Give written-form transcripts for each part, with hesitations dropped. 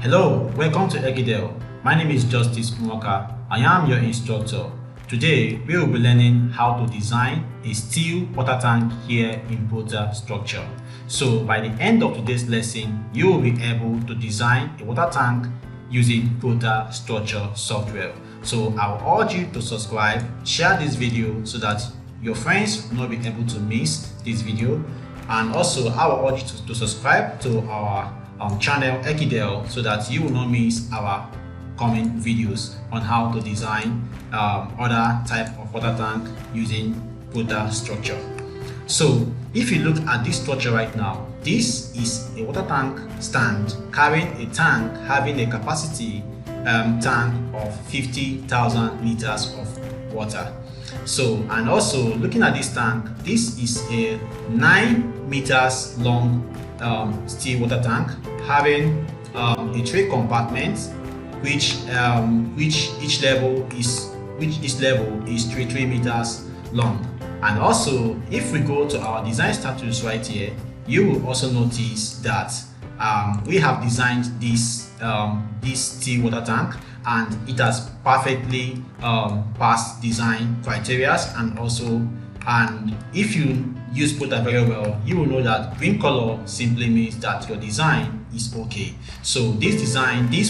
Hello, welcome to Egidel. My name is Justice Umoka. I am your instructor. Today, we will be learning how to design a steel water tank here in Protastructure. So, by the end of today's lesson, you will be able to design a water tank using Protastructure software. So, I will urge you to subscribe, share this video so that your friends will not be able to miss this video. And also, I will urge you to subscribe to our channel Egidel so that you will not miss our coming videos on how to design other type of water tank using Protastructure. So if you look at this structure right now, this is a water tank stand carrying a tank having a capacity tank of 50,000 liters of water. So, and also looking at this tank, this is a 9 meters long steel water tank having a 3 compartments, which each level is 3 meters long. And also, if we go to our design status right here, you will also notice that we have designed this steel water tank, and it has perfectly passed design criteria. And if you use prota very well, you will know that green color simply means that your design is okay. So this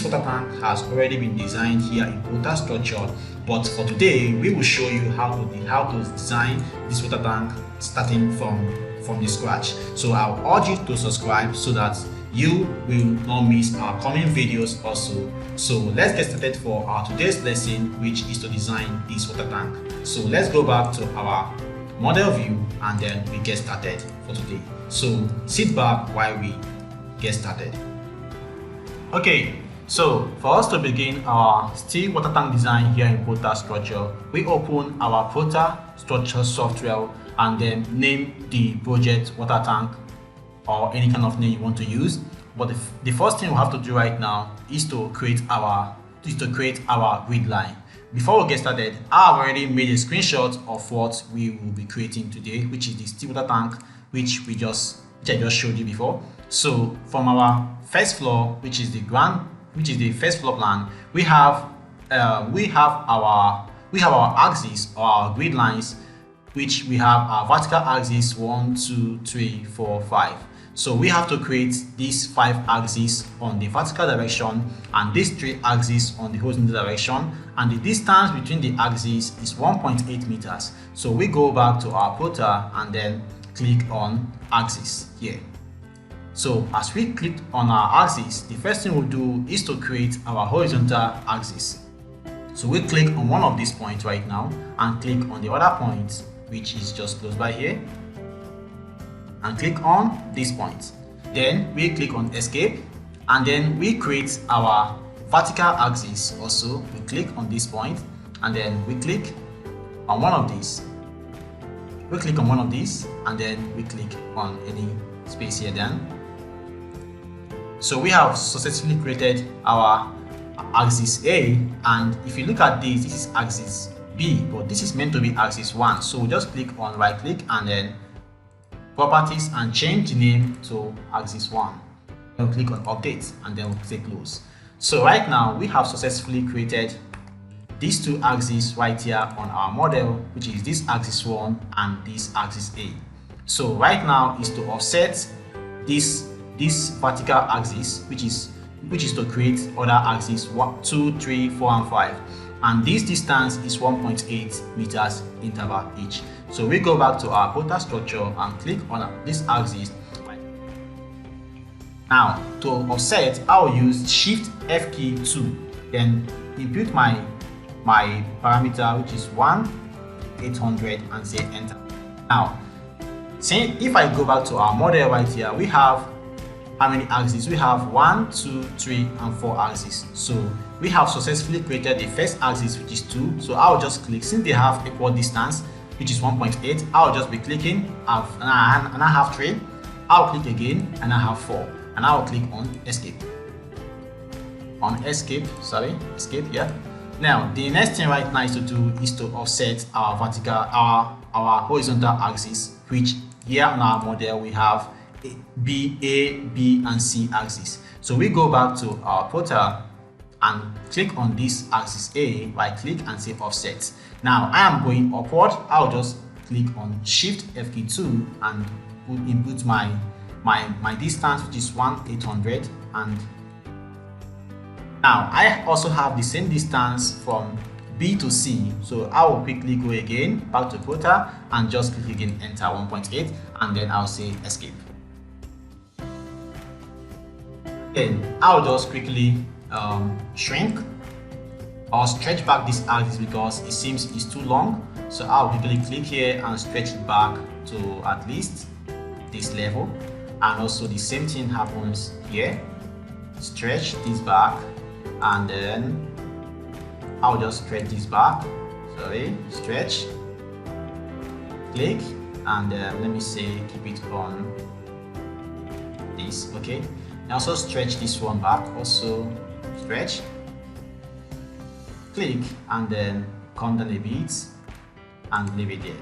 water tank has already been designed here in Protastructure, but for today we will show you how to design this water tank starting from the scratch. So I'll urge you to subscribe so that you will not miss our coming videos also. So let's get started for our today's lesson, which is to design this water tank. So let's go back to our model view and then we get started for today. So sit back while we get started. Okay, so for us to begin our steel water tank design here in Protastructure, we open our Protastructure software and then name the project water tank or any kind of name you want to use. But the first thing we have to do right now is to create our grid line. Before we get started, I have already made a screenshot of what we will be creating today, which is the steel water tank, which I just showed you before. So from our first floor, which is the first floor plan, we have our axis or our grid lines, which we have our vertical axis 1, 2, 3, 4, 5. So we have to create these 5 axes on the vertical direction and these 3 axes on the horizontal direction, and the distance between the axes is 1.8 meters. So we go back to our prota and then click on axis here. So as we click on our axis, the first thing we'll do is to create our horizontal axis. So we click on one of these points right now and click on the other point, which is just close by here, and click on this point. Then we click on escape and then we create our vertical axis also. We click on this point and then we click on one of these. We click on one of these and then we click on any space here then. So we have successfully created our axis A, and if you look at this is axis B, but this is meant to be axis 1. So we'll just click on right click and then properties and change the name to axis 1. Then we'll click on update and then we'll click close. So right now we have successfully created these 2 axes right here on our model, which is this axis 1 and this axis A. So right now is to offset this vertical axis, which is to create other axes 1, 2, 3, 4 and 5. And this distance is 1.8 meters interval each. So we go back to our Protastructure and click on this axis. Now to offset, I will use Shift F key 2, then input my parameter, which is 1,800, and say enter. Now, if I go back to our model right here, we have how many axes? We have 1, 2, 3 and 4 axes. So we have successfully created the first axis, which is 2. So I'll just click, since they have equal distance, which is 1.8, I'll just be clicking and I have 3. I'll click again and I have 4, and I'll click on escape. Escape, yeah. Now the next thing right now is to offset our horizontal axis, which here on our model we have A, B, and C axis. So we go back to our prota and click on this axis A, right click and say offset. Now I am going upward. I'll just click on shift F key 2 and input my distance, which is 1800, and now I also have the same distance from B to C, so I will quickly go again back to prota and just click again enter 1.8, and then I'll say escape. Then I'll just quickly shrink or stretch back this axis because it seems it's too long, so I'll quickly click here and stretch it back to at least this level. And also the same thing happens here. Stretch this back, and then I'll just stretch this back, stretch, click, and let me say keep it on this, okay. And also stretch this one back, also stretch, click, and then come down a bit and leave it there.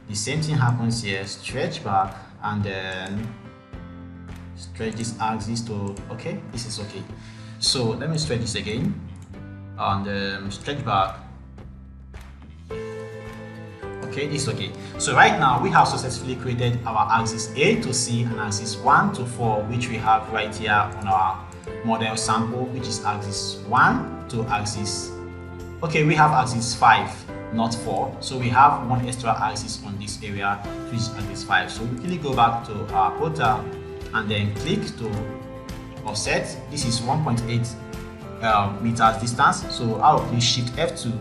The same thing happens here. Stretch back and then stretch this axis to okay. This is okay. So let me stretch this again and stretch back. Okay, this is okay. So right now we have successfully created our axis A to C and axis 1 to 4, which we have right here on our model sample, which is axis 1 to axis. Okay, we have axis 5, not 4. So we have one extra axis on this area, which is axis 5. So we quickly go back to our prota and then click to offset. This is 1.8 meters distance. So I'll click shift F2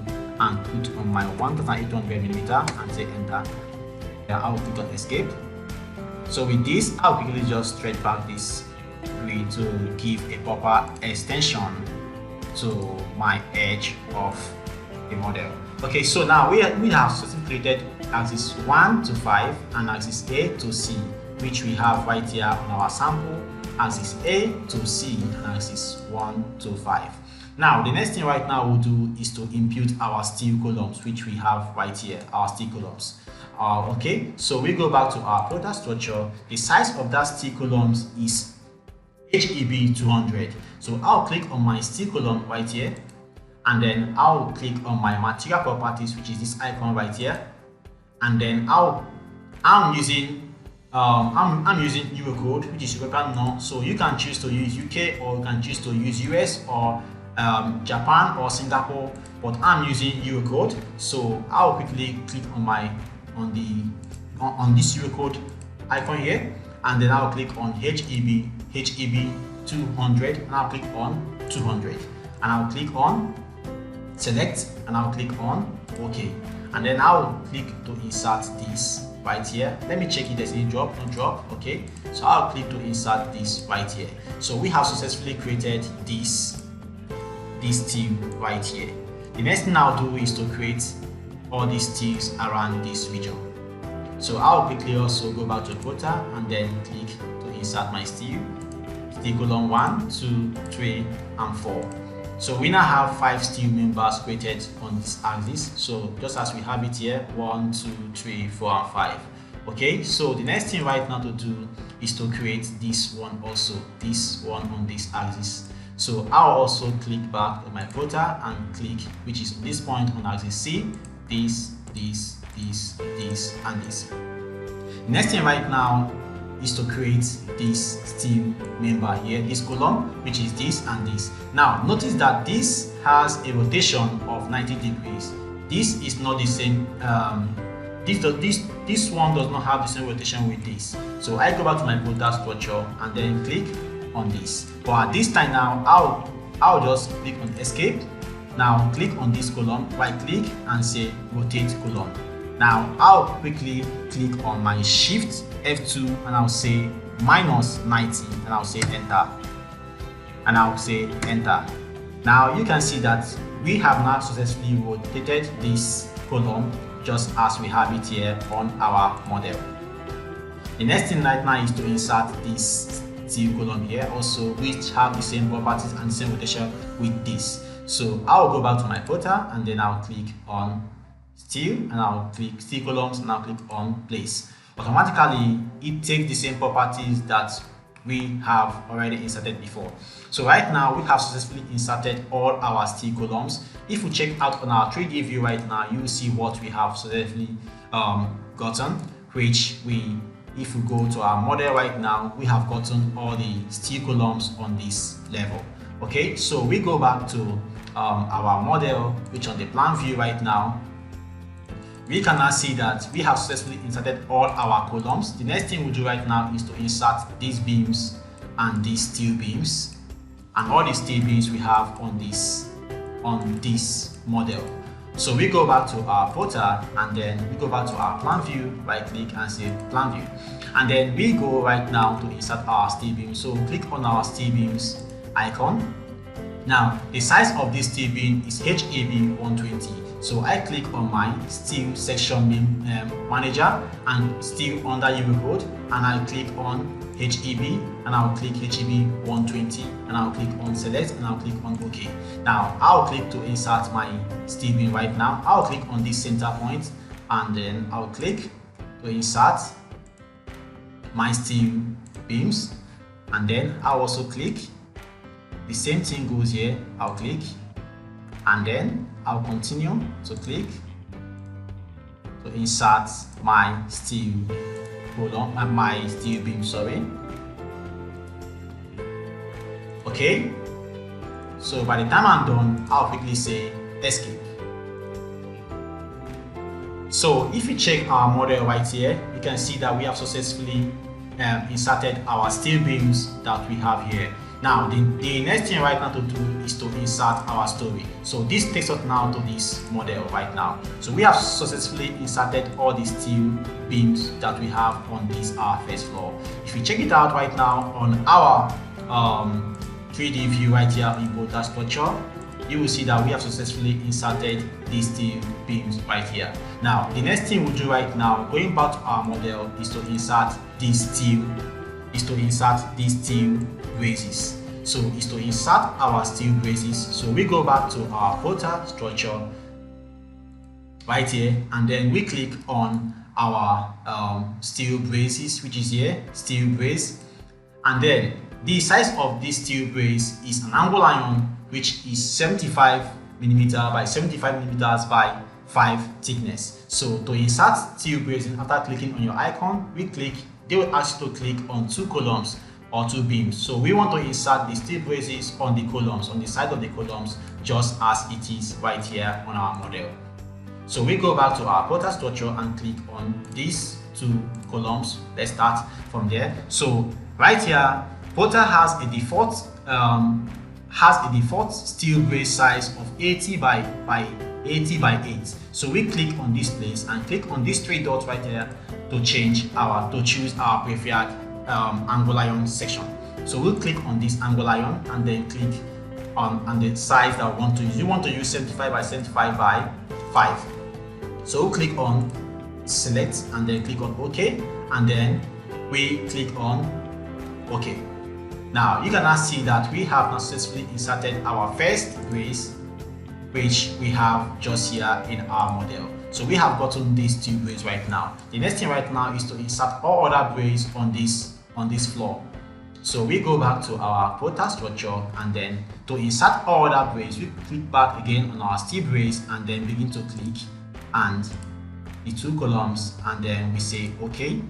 and put on my 1800mm and say enter. Then I'll click on escape. So with this, I'll quickly just stretch back this to give a proper extension to my edge of the model. Okay, so now we have created axis 1 to 5 and axis A to C, which we have right here on our sample, axis A to C and axis 1 to 5. Now the next thing right now we'll do is to impute our steel columns, which we have right here, our steel columns. Okay, so we go back to our Protastructure. The size of that steel columns is HEB 200. So I'll click on my steel column right here, and then I'll click on my material properties, which is this icon right here, and then I'm using Eurocode, which is European norm. So you can choose to use UK or you can choose to use US or Japan or Singapore, but I'm using Eurocode. So I'll quickly click on this Eurocode icon here, and then I'll click on HEB 200, and I'll click on 200, and I'll click on select, and I'll click on OK, and then I'll click to insert this right here. Let me check if there's any drop, no drop. Okay, so I'll click to insert this right here. So we have successfully created this steel right here. The next thing I'll do is to create all these steels around this region. So I'll quickly also go back to prota and then click to insert my steel column 1, 2, 3, and 4. So we now have 5 steel members created on this axis. So just as we have it here, 1, 2, 3, 4, and 5. Okay, so the next thing right now to do is to create this one also, this one on this axis. So I'll also click back on my prota and click, which is this point on axis C, this, and this. Next thing right now is to create this steel member here, this column, which is this and this. Now notice that this has a rotation of 90 degrees. This is not the same. This one does not have the same rotation with this. So I go back to my Protastructure and then click on this. But at this time now, I'll just click on escape. Now click on this column, right click and say rotate column. Now I'll quickly click on my shift F2 and I'll say -90 and I'll say enter. And I'll say enter. Now you can see that we have now successfully rotated this column just as we have it here on our model. The next thing right now is to insert this steel column here also, which have the same properties and the same rotation with this. So I'll go back to my prota and then I'll click on steel and I'll click steel columns and I'll click on place. Automatically it takes the same properties that we have already inserted before. So right now we have successfully inserted all our steel columns. If we check out on our 3D view right now, you will see what we have successfully gotten, which if we go to our model right now, we have gotten all the steel columns on this level. Okay, so we go back to our model, which on the plan view right now, we can now see that we have successfully inserted all our columns. The next thing we do right now is to insert these beams and these steel beams and all the steel beams we have on this model. So we go back to our prota and then we go back to our plan view, right click and say plan view, and then we go right now to insert our steel beam. So click on our steel beams icon. Now the size of this steel beam is HAB 120. So I click on my steel section beam manager and steel under Eurocode, and I click on HEB and I'll click HEB 120 and I'll click on select and I'll click on OK. Now I'll click to insert my steel beam right now. I'll click on this center point and then I'll click to insert my steel beams, and then I'll also click. The same thing goes here. I'll click and then I'll continue to click to insert my steel column, my steel beam, sorry. Okay, so by the time I'm done, I'll quickly say escape. So if you check our model right here, you can see that we have successfully inserted our steel beams that we have here. Now the next thing right now to do is to insert our story. So this takes us now to this model right now. So we have successfully inserted all the steel beams that we have on this our first floor. If you check it out right now on our 3D view right here in Protastructure, you will see that we have successfully inserted these steel beams right here. Now the next thing we'll do right now, going back to our model, is to insert these steel braces. So is to insert our steel braces. So we go back to our Protastructure right here and then we click on our steel braces, which is here, steel brace, and then the size of this steel brace is an angle iron which is 75 mm by 75 mm by 5 thickness. So to insert steel bracing, after clicking on your icon, they will ask you to click on 2 columns or 2 beams. So we want to insert the steel braces on the columns, on the side of the columns, just as it is right here on our model. So we go back to our Protastructure and click on these 2 columns. Let's start from there. So right here, Prota has a default steel brace size of 80 by 80 by 8. So we click on this place and click on these 3 dots right here to choose our preferred angle iron section. So we'll click on this angle iron and then click on the size that we want to use. You want to use 75 by 75 by 5. So we'll click on select and then click on OK, and then we click on OK. Now you can now see that we have now successfully inserted our first brace, which we have just here in our model. So we have gotten these 2 braces right now. The next thing right now is to insert all other braces on this floor. So we go back to our Protastructure and then to insert all other braces, we click back again on our steel brace and then begin to click and the 2 columns and then we say OK.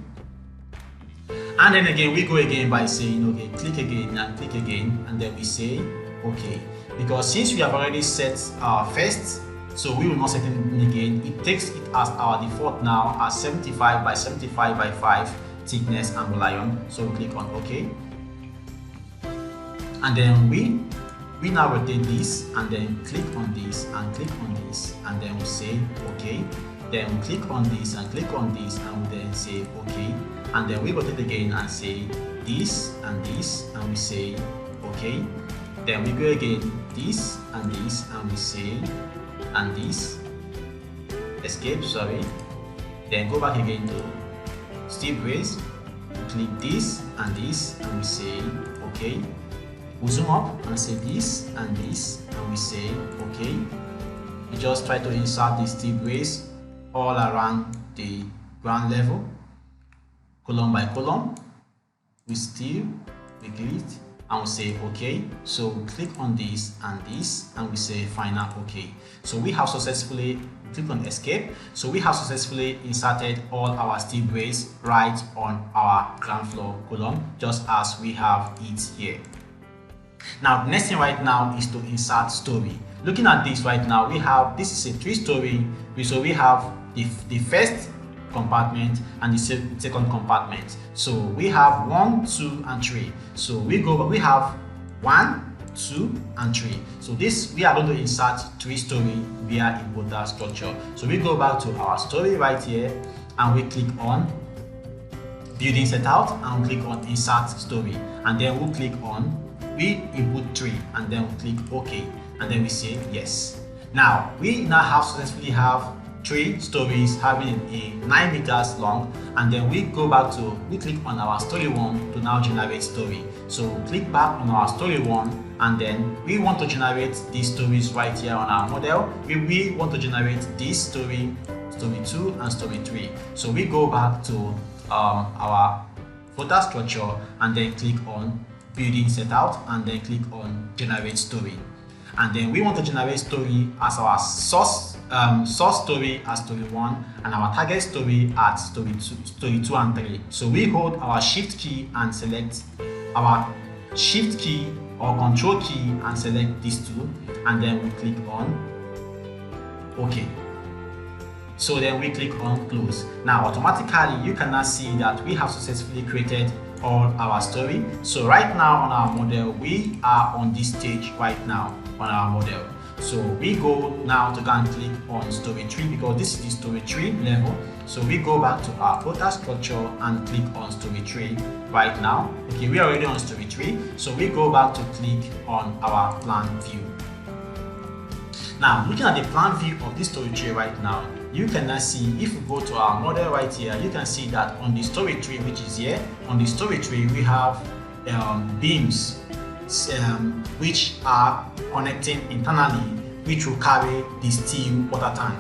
And then again we go again by saying okay, click again and then we say OK. Because since we have already set our first, so we will not set it again. It takes it as our default now as 75 by 75 by 5 thickness angle iron. So we click on OK. And then we now rotate this and then click on this and click on this and then we say OK. Then we click on this and click on this and we then say OK. And then we rotate again and say this and we say OK. Then we go again this and we say and this, escape, sorry. Then go back again to steel brace, click this and we say OK. We zoom up and say this and we say OK. We just try to insert the steel brace all around the ground level, column by column, with steel we click it and we say okay. So we click on this and we say final okay. So we have successfully click on escape. So we have successfully inserted all our steel brace right on our ground floor column, just as we have it here. Now the next thing right now is to insert story. Looking at this right now, we have, this is a 3-story, so we have the first compartment and the second compartment. So we have 1, 2 and 3. So we have 1, 2 and 3. So this, we are going to insert 3-story via a Protastructure. So we go back to our story right here and we click on building setout and we click on insert story, and then we'll click on we input 3 and then we click OK and then we say yes. Now we now have successfully have 3 stories having a 9 meters long, and then we go back to we click on our story 1 to now generate story. So click back on our story 1 and then we want to generate these stories right here on our model. We want to generate this story 2 and story 3. So we go back to our Protastructure and then click on building setout and then click on generate story, and then we want to generate story as our source story as story 1 and our target story at story 2 and 3. So we hold our shift key and select our shift key or control key and select these two, and then we click on OK. So then we click on close. Now automatically you can now see that we have successfully created all our story. So right now on our model, we are on this stage right now on our model. So we go now to go and click on story 3 because this is the story 3 level. So we go back to our Protastructure and click on story 3 right now. Okay, we are already on story 3. So we go back to click on our plan view. Now looking at the plan view of this story 3 right now, you can now see, if we go to our model right here, you can see that on the story 3, which is here, on the story 3 we have beams which are connecting internally, which will carry the steel water tank,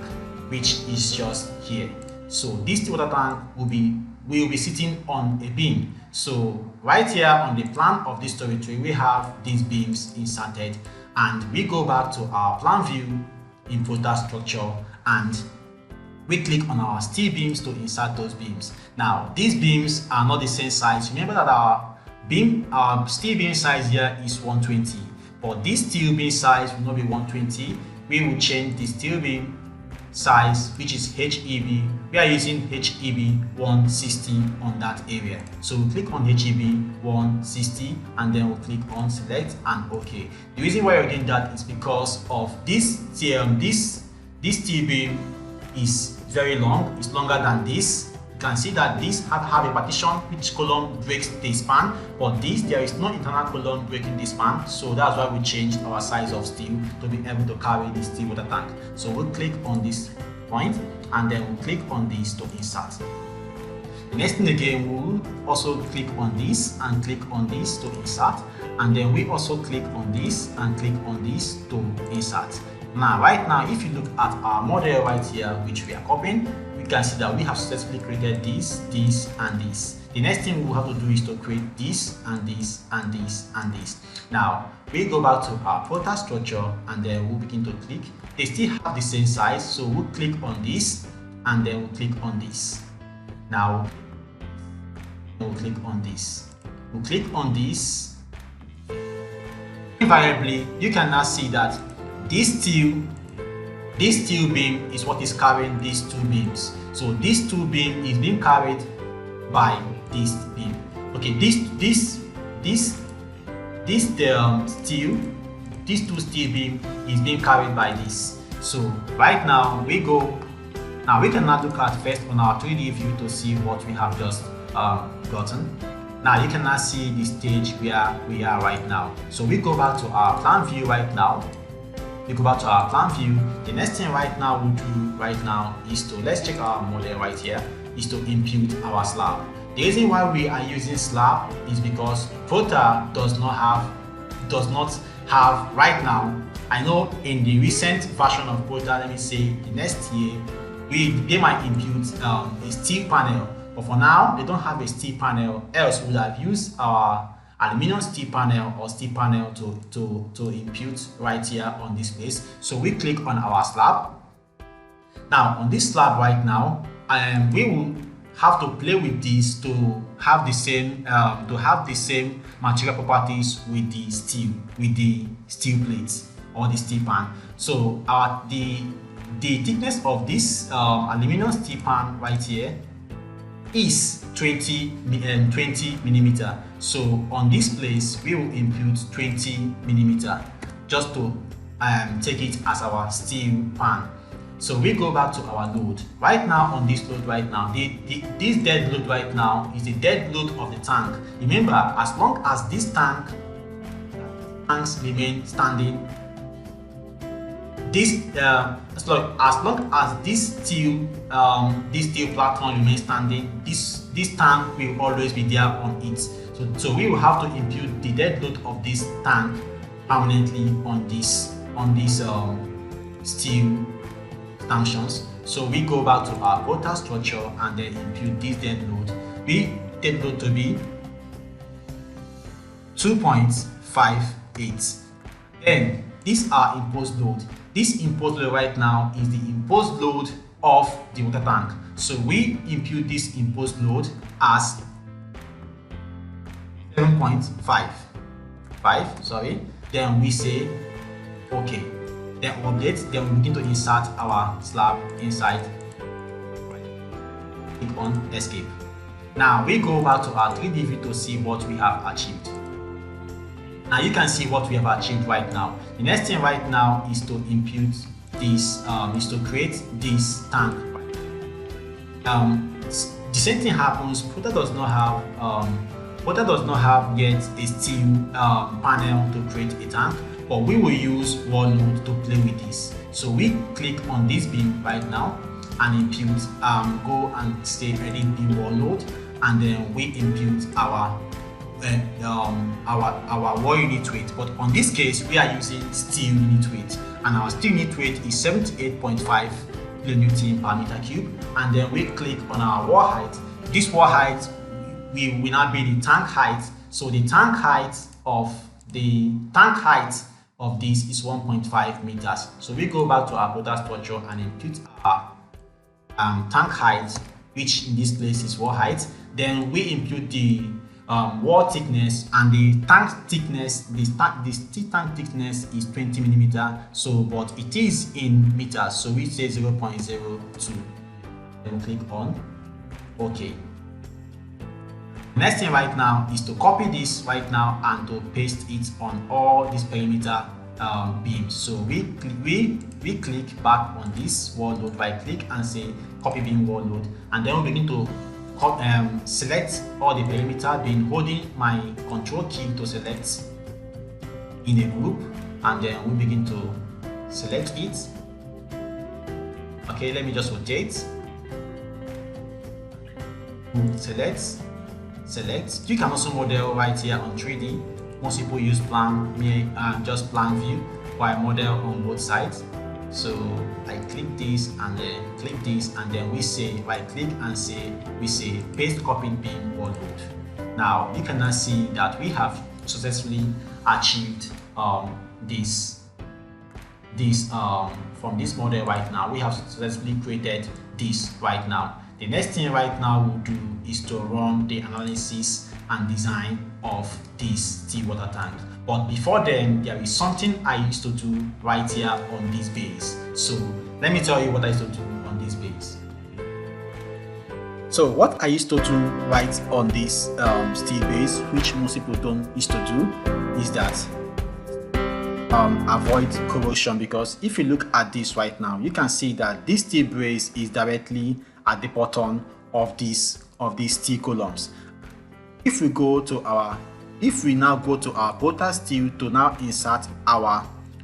which is just here. So this steel water tank will be sitting on a beam. So right here on the plan of this story 3, we have these beams inserted, and we go back to our plan view in Protastructure and we click on our steel beams to insert those beams. Now these beams are not the same size. Remember that our steel beam size here is 120, but this steel beam size will not be 120. We will change the steel beam size, which is HEB. We are using HEB 160 on that area. So we click on HEB 160 and then we'll click on select and OK. The reason why we're doing that is because of this steel beam is very long. It's longer than this. You can see that this have a partition which column breaks the span, but this, there is no internal column breaking the span. So that's why we changed our size of steel to be able to carry the steel water tank. So we'll click on this point and then we'll click on this to insert. The next thing again, we'll also click on this and click on this to insert, and then we also click on this and click on this to insert. Now right now, if you look at our model right here, which we are copying, we can see that we have successfully created this and this. The next thing we'll have to do is to create this and this and this and this. Now we go back to our Protastructure and then we'll begin to click. They still have the same size, so we'll click on this and then we'll click on this. Now we'll click on this. We'll click on this. Invariably, you can now see that this steel beam is what is carrying these two beams. So this two beam is being carried by this beam. Okay, these two steel beam is being carried by this. So right now we can now look at first on our 3D view to see what we have just gotten. Now you can now see the stage where we are right now. So we go back to our plan view right now. We go back to our plan view. The next thing right now we'll do right now is to, let's check our model right here, is to impute our slab. The reason why we are using slab is because Prota does not have right now. I know in the recent version of Prota, let me say the next year, they might impute a steel panel, but for now they don't have a steel panel, else we would have used our aluminum steel panel or steel panel to impute right here on this place. So we click on our slab. Now on this slab right now, we will have to play with this to have the same material properties with the steel plates or the steel pan. So the thickness of this aluminum steel pan right here is 20 millimeter. So on this place we will impute 20 millimeter just to take it as our steel pan. So we go back to our load. Right now on this load right now, this dead load right now is the dead load of the tank. Remember, as long as this tanks remain standing, as long as this steel platform remains standing, this tank will always be there on it. So we will have to impute the dead load of this tank permanently on this steel stanchions. So we go back to our Protastructure and then impute this dead load. We dead load to be 2.58. Then these are imposed load. This imposed load right now is the imposed load of the water tank. So we impute this imposed load as 7.5. Sorry. Then we say okay. Then update. Then we begin to insert our slab inside. Click on escape. Now we go back to our 3D view to see what we have achieved. Now you can see what we have achieved right now. The next thing right now is to impute this, is to create this tank. The same thing happens. Prota does not have yet a steel panel to create a tank, but we will use wall load to play with this. So we click on this beam right now and impute. Go and say edit beam wall load, and then we impute our wall unit weight. But on this case we are using steel unit weight, and our steel unit weight is 78.5 kilonewton per meter cube. And then we click on our wall height. This wall height will now be the tank height. So the tank height of this is 1.5 meters. So we go back to our Protastructure and impute our tank height, which in this place is wall height. Then we impute the wall thickness, and the tank thickness, the steel tank thickness is 20 millimeter. So but it is in meters, so we say 0.02. Then click on OK. Next thing right now is to copy this right now and to paste it on all these perimeter beams. So we click back on this wall load, right click and say copy beam wall load, and then we begin to select all the perimeter beam, holding my control key to select in a group, and then we begin to select it. Okay, let me just rotate. Select. You can also model right here on 3D. Most people use plan, just plan view, while I model on both sides. So I click this and then click this, and then we say right click and we say paste copied beam wall load. Now you can now see that we have successfully achieved this from this model right now. We have successfully created this right now. The next thing right now we'll do is to run the analysis and design of this steel water tank. But before then, there is something I used to do right here on this base. So let me tell you what I used to do on this base. So what I used to do right on this steel base, which most people don't used to do, is that avoid corrosion. Because if you look at this right now, you can see that this steel brace is directly at the bottom of these steel columns. If we now go to our protasteel to now insert our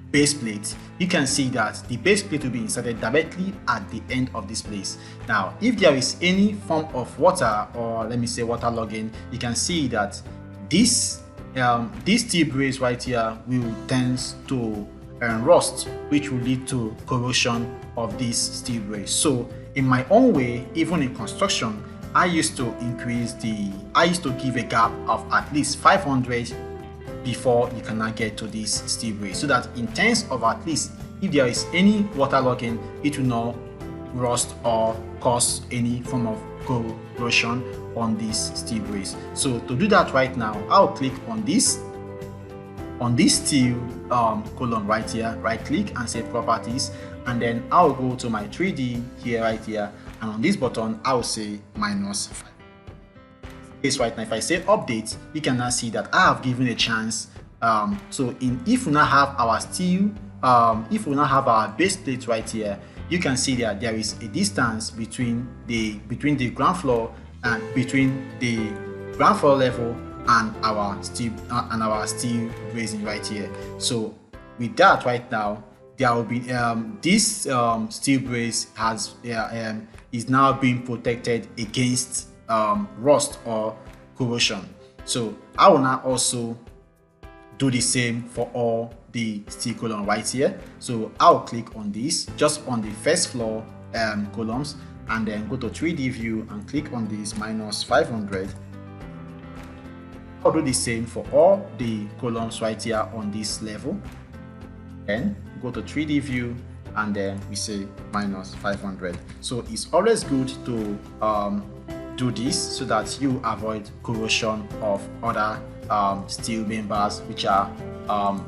base plate, you can see that the base plate will be inserted directly at the end of this place. Now, if there is any form of water, or let me say water logging, you can see that this steel brace right here will tend to rust, which will lead to corrosion of this steel brace. So in my own way, even in construction, I used to give a gap of at least 500 before you cannot get to this steel brace, so that in terms of at least if there is any waterlogging, it will not rust or cause any form of corrosion on this steel brace. So to do that right now, I'll click on this steel column right here, right click and say properties, and then I'll go to my 3D here, right here, and on this button I'll say -5. This right now, if I say update, you can now see that I have given a chance. If we now have our steel, if we now have our base plate right here, you can see that there is a distance between the ground floor and between the ground floor level and our steel bracing right here. So with that right now, there will be this steel brace is now being protected against rust or corrosion. So I will now also do the same for all the steel column right here. So I'll click on this just on the first floor columns, and then go to 3D view and click on this -500. I'll do the same for all the columns right here on this level. Then go to 3D view and then we say -500. So it's always good to do this so that you avoid corrosion of other steel members which are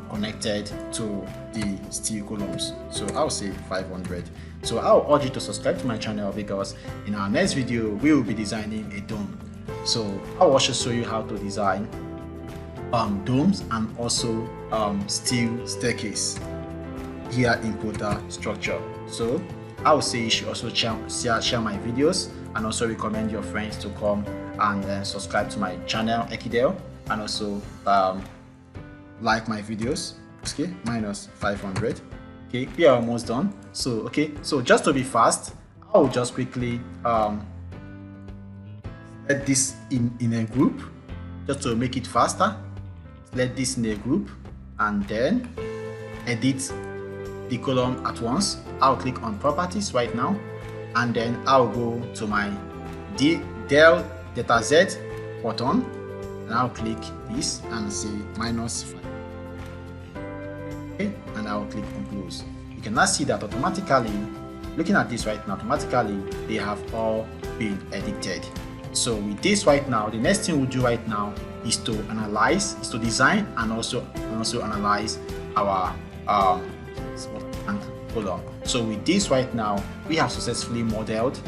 connected to the steel columns. So I'll say 500. So I'll urge you to subscribe to my channel, because in our next video we will be designing a dome. So I'll also show you how to design domes and also steel staircase here in Protastructure. So I would say you should also share my videos and also recommend your friends to come and subscribe to my channel Ekidel, and also like my videos. Okay, -500. Okay, we are almost done. So okay, so just to be fast, I will just quickly let this in a group just to make it faster. Let this in a group and then edit the column at once. I'll click on properties right now, and then I'll go to my del data Z button, and I'll click this and say -5. Okay, and I'll click on close. You can now see that automatically, looking at this right now, automatically they have all been edited. So with this right now, the next thing we'll do right now is to design and also analyze our column. So with this right now, we have successfully modeled,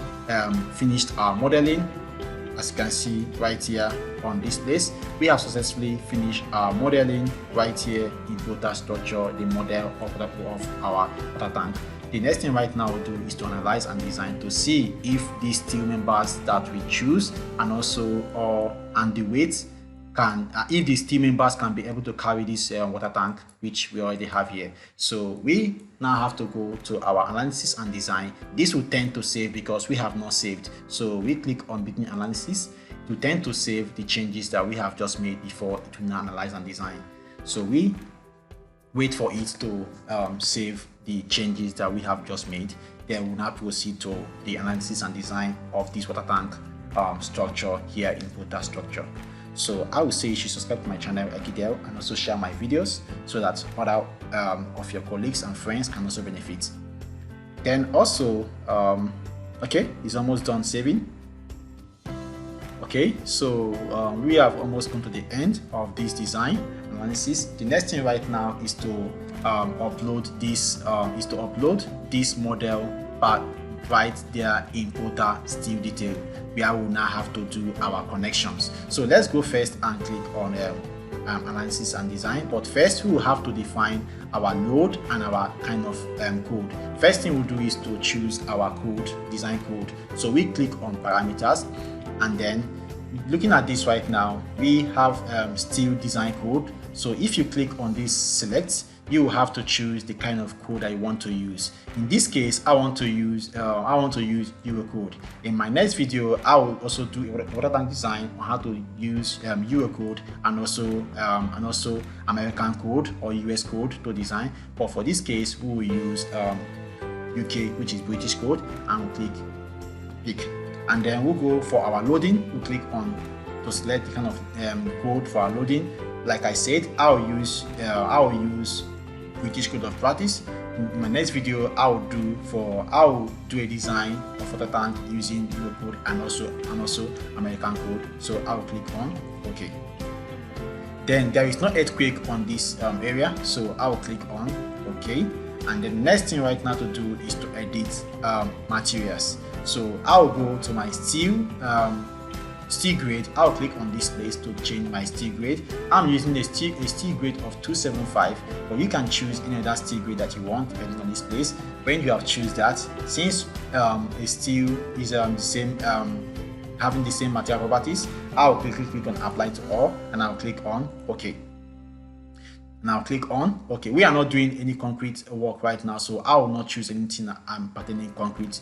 finished our modeling. As you can see right here on this list, we have successfully finished our modeling right here in Protastructure, the model of our water tank. The next thing right now we'll do is to analyze and design to see if these steel members that we choose and also and the weight if the steel members can be able to carry this water tank, which we already have here. So we now have to go to our analysis and design. This will tend to save because we have not saved. So we click on begin analysis. It will tend to save the changes that we have just made before it will now analyze and design. So we wait for it to save the changes that we have just made. Then we'll now proceed to the analysis and design of this water tank structure here in Protastructure. So I would say you should subscribe to my channel Ekidel and also share my videos so that other of your colleagues and friends can also benefit. Then also, okay, it's almost done saving. Okay, so we have almost come to the end of this design analysis. The next thing right now is to upload this model part right there in protasteel detail, where we will now have to do our connections. So let's go first and click on analysis and design. But first we will have to define our load and our kind of code. First thing we'll do is to choose our code, design code. So we click on parameters, and then looking at this right now, we have steel design code. So if you click on this select, you will have to choose the kind of code that you want to use. In this case, I want to use Eurocode. In my next video, I will also do a water tank design on how to use Eurocode and also American code or US code to design. But for this case, we will use UK, which is British code, and we'll click pick. and then we'll go for our loading. We'll click on to select the kind of code for our loading. Like I said, I'll use British code of practice. In my next video, I'll do a design of water tank using Euro code and also American code. So I'll click on OK. Then there is no earthquake on this area, so I'll click on OK. And the next thing right now to do is to edit materials. So I'll go to my steel grade. I'll click on this place to change my steel grade. I'm using a steel grade of 275, but you can choose any other steel grade that you want depending on this place. When you have choose that, since a steel is having the same material properties, I'll click on apply to all, and I'll click on OK. Now click on OK. We are not doing any concrete work right now, so I will not choose anything pertaining concrete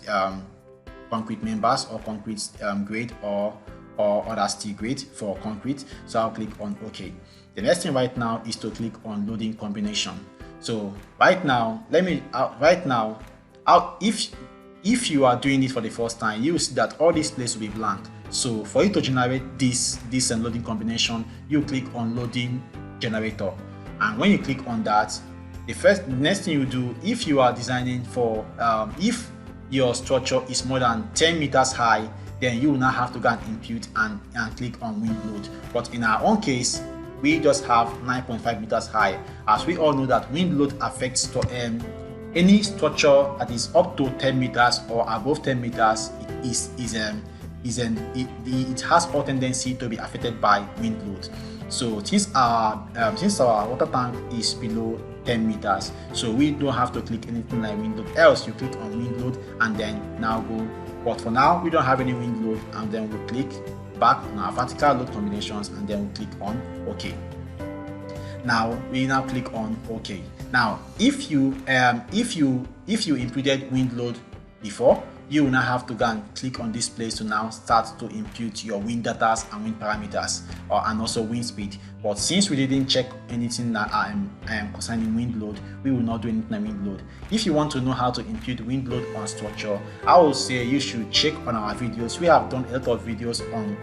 members or concrete grade or other steel grade for concrete. So I'll click on OK. The next thing right now is to click on loading combination. So right now, if you are doing it for the first time, you will see that all these places will be blank. So for you to generate this loading combination, you click on loading generator. And when you click on that, the next thing you do, if you are designing for if your structure is more than 10 meters high, then you will not have to go and impute and click on wind load. But in our own case, we just have 9.5 meters high. As we all know that wind load affects any structure that is up to 10 meters or above 10 meters. It has all tendency to be affected by wind load. So since our water tank is below 10 meters, so we don't have to click anything like wind load. Else you click on wind load and then now go. But for now, we don't have any wind load, and then we click back on our vertical load combinations, and then we click on OK. Now we click on OK. Now if you imputed wind load before, you will now have to go and click on this place to now start to impute your wind data and wind parameters and also wind speed. But since we didn't check anything that concerning wind load, we will not do anything on wind load. If you want to know how to impute wind load on structure, I will say you should check on our videos. We have done a lot of videos on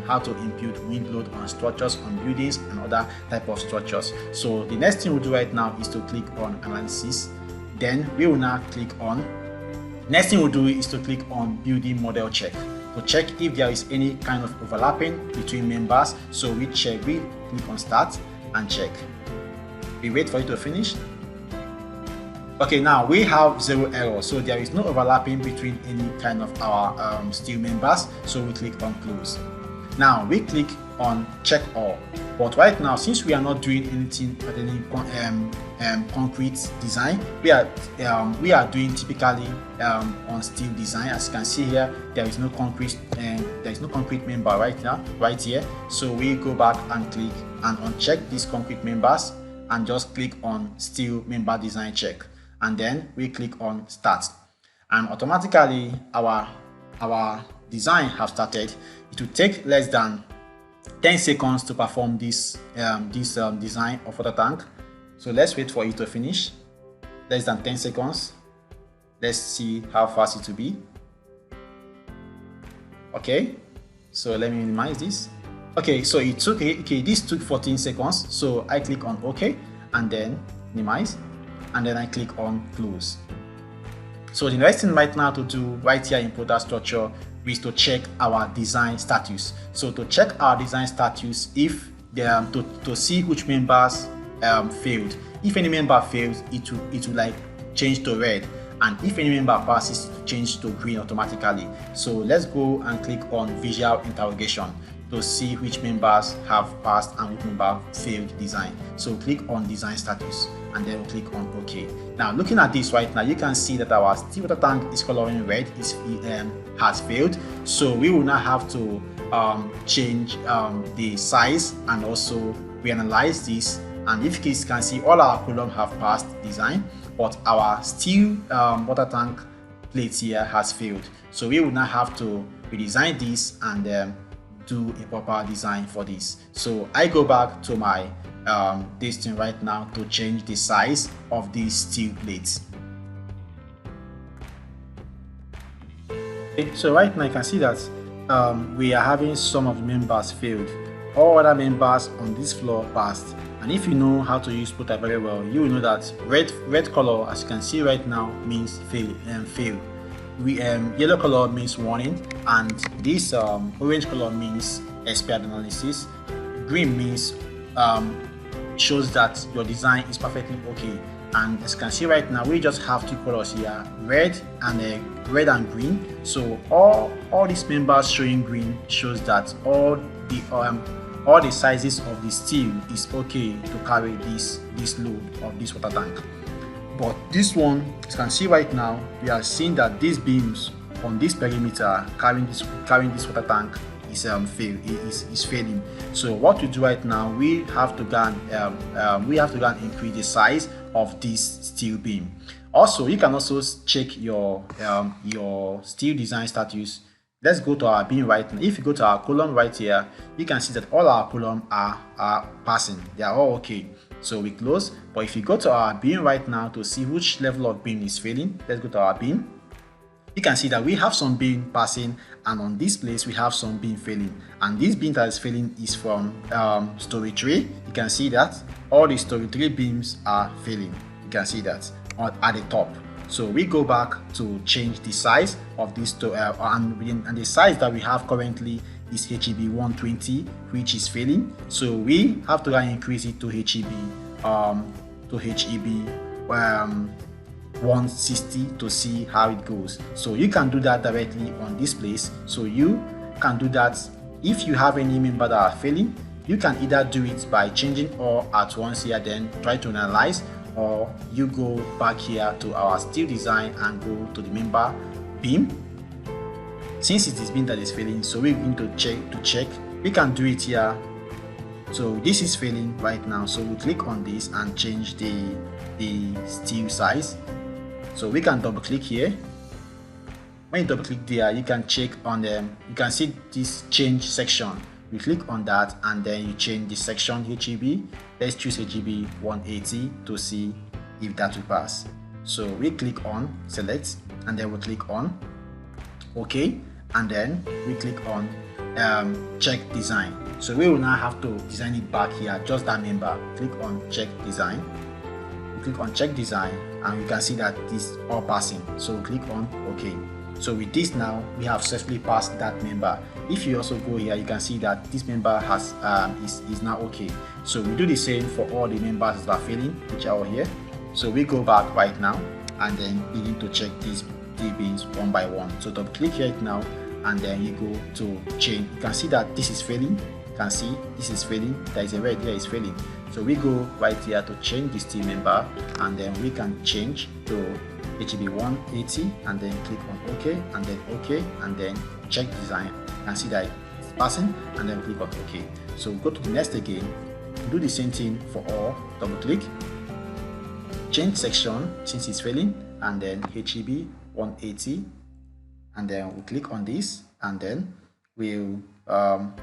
how to impute wind load on structures, on buildings and other type of structures. So the next thing we'll do right now is to click on analysis. Then we will now click on next thing we'll do is to click on building model check to check if there is any kind of overlapping between members. So we click on start and check. We wait for it to finish. Okay, now we have 0 error, so there is no overlapping between any kind of our steel members. So we click on close. Now we click on check all. But right now, since we are not doing anything pertaining concrete design, we are doing typically on steel design. As you can see here, there is no concrete member right here. So we go back and click and uncheck these concrete members and just click on steel member design check, and then we click on start, and automatically our design have started. It will take less than 10 seconds to perform this design of water tank. So let's wait for it to finish. Less than 10 seconds. Let's see how fast it will be. Okay, so let me minimize this. Okay, so it took this took 14 seconds. So I click on OK and then minimize, and then I click on close. So the next thing right now to do right here in Protastructure is to check our design status. So to check our design status, if to see which members failed. If any member fails, it will like change to red, and if any member passes, it will change to green automatically. So let's go and click on visual interrogation to see which members have passed and which member failed design. So click on design status and then we'll click on OK. Now looking at this right now, you can see that our steel water tank is coloring red, has failed. So we will now have to change the size and also reanalyze this. And if you can see, all our columns have passed design, but our steel water tank plate here has failed. So we will now have to redesign this and do a proper design for this. So I go back to my this thing right now to change the size of these steel plates. Okay, so right now you can see that we are having some of the members failed. All other members on this floor passed. And if you know how to use prota very well, you will know that red color, as you can see right now, means fail. Yellow color means warning, and this orange color means expired analysis. Green means shows that your design is perfectly okay. And as you can see right now, we just have two colors here, red and green. So all these members showing green shows that all the sizes of the steel is okay to carry this load of this water tank. But this one, as you can see right now, we are seeing that these beams on this perimeter carrying this water tank is failing. So what we do right now, we have to go and increase the size of this steel beam. Also, you can also check your steel design status. Let's go to our beam right now. If you go to our column right here, you can see that all our columns are passing. They are all okay. So we close. But if you go to our beam right now to see which level of beam is failing, let's go to our beam. You can see that we have some beam passing, and on this place we have some beam failing. And this beam that is failing is from story 3. You can see that all the story 3 beams are failing. You can see that at the top. So we go back to change the size of this and the size that we have currently is HEB 120, which is failing. So we have to increase it to HEB 160 to see how it goes. So you can do that directly on this place. So you can do that if you have any member that are failing. You can either do it by changing all at once here, then try to analyze, or you go back here to our steel design and go to the member beam. Since it is beam that is failing, so we're going to check. We can do it here. So this is failing right now, so we click on this and change the steel size. So we can double click here. When you double click there, you can check on them. You can see this change section. We click on that and then you change the section HEB. Let's choose HEB 180 to see if that will pass. So we click on select and then we click on OK, and then we click on check design. So we will now have to design it back here, just that member. Click on check design. We click on check design and you can see that this all passing. So click on OK. So with this now, we have successfully passed that member. If you also go here, you can see that this member has is now okay. So we do the same for all the members that are failing, which are all here. So we go back right now and then begin to check these beams one by one. So double click here now and then you go to change. You can see that this is failing. You can see this is failing. There is a red here is failing. So we go right here to change this steel member and then we can change to HEB 180 and then click on OK and then OK and then check design. You can see that it's passing and then click on OK. So go to the next again, do the same thing for all, double click, change section since it's failing and then HEB 180 and then we click on this and then we'll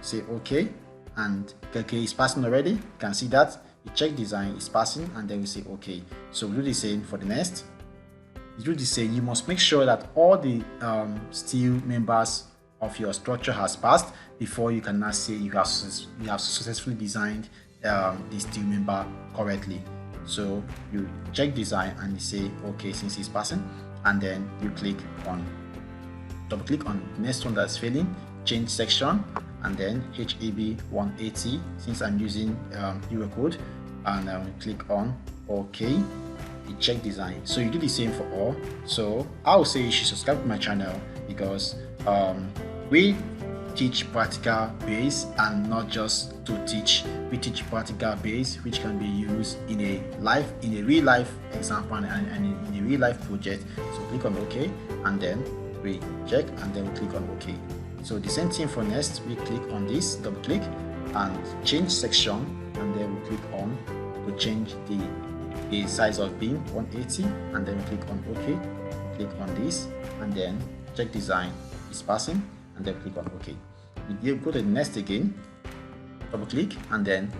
say OK and OK is passing already. You can see that you check design is passing and then we say OK. So we'll do the same for the next. You do the same. You must make sure that all the steel members of your structure has passed before you can now say you have successfully designed the steel member correctly. So you check design and you say OK since it's passing, and then you click on double click on the next one that's failing, change section, and then HEB 180 since I'm using Eurocode, and we click on OK. You check design. So you do the same for all. So I would say you should subscribe to my channel because we teach practical base and not just to teach. We teach practical base which can be used in a real life example and in a real life project. So click on OK and then we check and then we click on OK. So the same thing for next, we click on this, double click and change section, and then we click on to change the size of beam 180 and then we click on OK, click on this and then check design is passing and then click on OK. We go to the next again, double click and then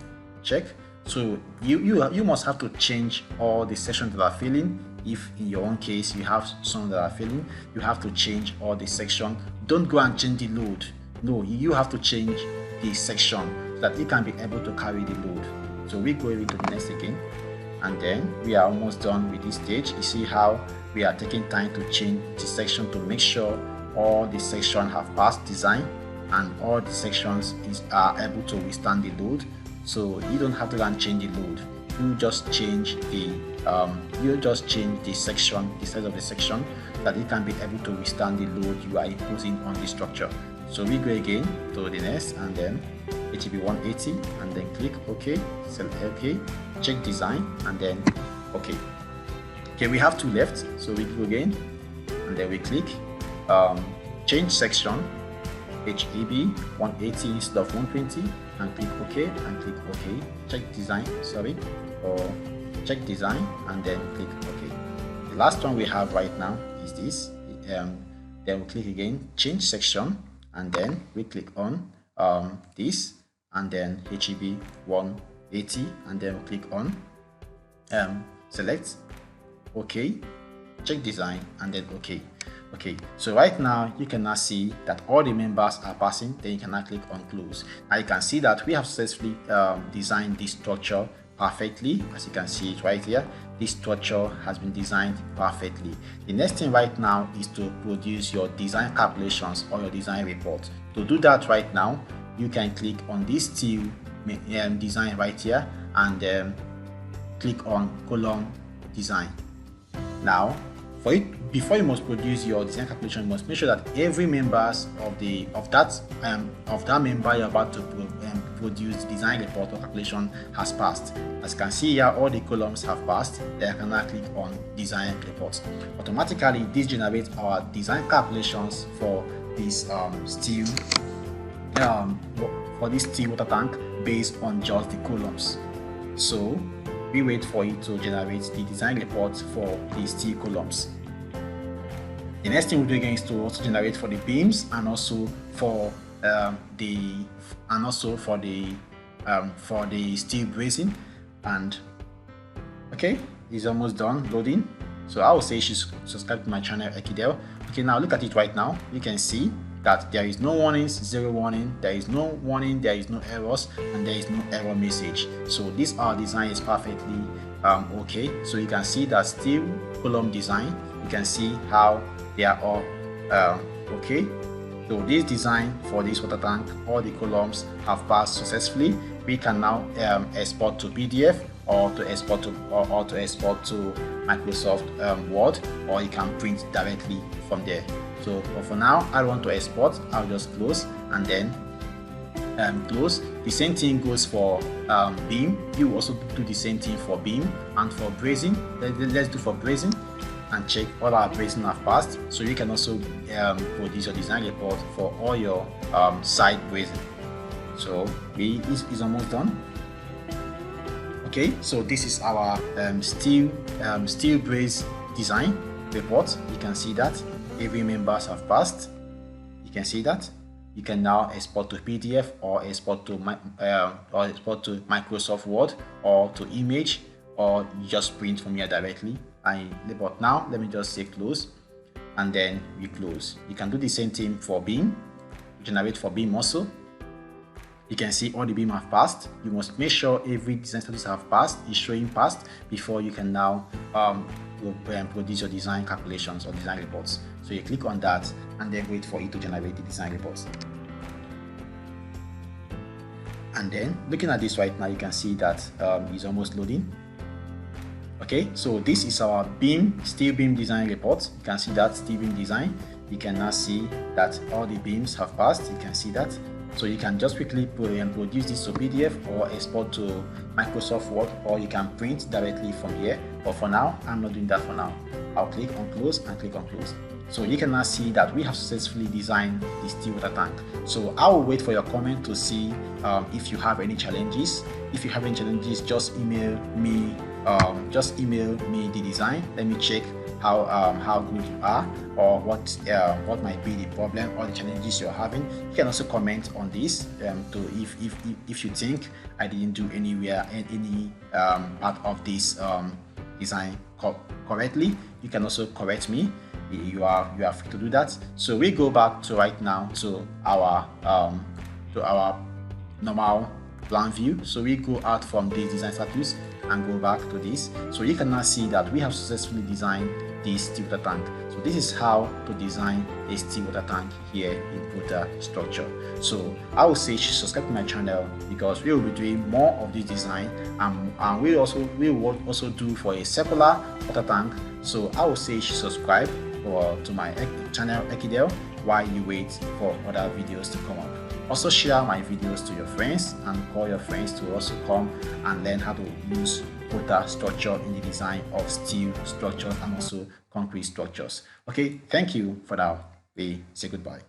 check So you must have to change all the sections that are failing. If in your own case you have some that are failing, you have to change all the section. Don't go and change the load. No, you have to change the section so that it can be able to carry the load. So we go into the next again, and then we are almost done with this stage. You see how we are taking time to change the section to make sure all the sections have passed design and all the sections are able to withstand the load. So you don't have to go and change the load. You just change the section, the size of the section, that it can be able to withstand the load you are imposing on the structure. So we go again to the next, and then HB 180, and then click OK, select OK, check design, and then OK. Okay, we have two left, so we go again, and then we click change section, HEB 180 instead of 120, and click OK, and click OK, check design, or check design, and then click OK. The last one we have right now is this. Then we click again, change section, and then we click on this, and then HEB 180, and then we click on select OK, check design, and then OK. Okay, so right now you can now see that all the members are passing. Then you can now click on close. Now you can see that we have successfully designed this structure perfectly. As you can see it right here, this structure has been designed perfectly. The next thing right now is to produce your design calculations or your design report. To do that right now, you can click on this steel design right here, and click on column design. Now before you must produce your design calculation, you must make sure that every members of that member you're about to produce design report or calculation has passed. As you can see here, all the columns have passed. Then I can now click on design report. Automatically, this generates our design calculations for this steel water tank based on just the columns. So we wait for it to generate the design report for the steel columns. The next thing we'll do again is to also generate for the beams, and also for the steel bracing. And okay, it's almost done loading. So I would say you should subscribe to my channel Ekidel. Okay, now look at it right now. You can see that there is no warnings, zero warning, there is no warning, there is no errors, and there is no error message. So this our design is perfectly okay. So you can see that steel column design, you can see how they are all okay. So this design for this water tank, all the columns have passed successfully. We can now export to PDF or to export to Microsoft Word, or you can print directly from there. So for now, I want to export. I'll just close, and then close. The same thing goes for beam. You also do the same thing for beam, and for bracing. Let's do for bracing and check all our bracing have passed. So you can also produce your design report for all your side bracing. So it's almost done. Okay, so this is our steel brace design report. You can see that every members have passed. You can see that. You can now export to PDF or export to Microsoft Word or to image, or you just print from here directly. But now let me just say close, and then we close. You can do the same thing for beam. Generate for beam also. You can see all the beam have passed. You must make sure every design status have passed, is showing passed, before you can now produce your design calculations or design reports. So you click on that and then wait for it to generate the design reports. And then looking at this right now, you can see that it's almost loading. Okay, so this is our steel beam design report. You can see that steel beam design. You can now see that all the beams have passed. You can see that. So you can just quickly produce this to PDF or export to Microsoft Word, or you can print directly from here. But for now, I'm not doing that for now. I'll click on close and click on close. So you can now see that we have successfully designed the steel water tank. So I will wait for your comment to see if you have any challenges. If you have any challenges, just email me the design. Let me check how good you are, or what might be the problem or the challenges you're having. You can also comment on this to if you think I didn't do any part of this design correctly. You can also correct me. You are free to do that. So we go back to right now to our normal plan view. So we go out from this design status and go back to this. So you can now see that we have successfully designed this steel water tank. So this is how to design a steel water tank here in Protastructure. So I would say you should subscribe to my channel, because we will be doing more of this design, and we will also do for a circular water tank. So I would say you should subscribe to my channel Ekidel while you wait for other videos to come up. Also share my videos to your friends and call your friends to also come and learn how to use Protastructure in the design of steel structures and also concrete structures. Okay, thank you for now. We say goodbye.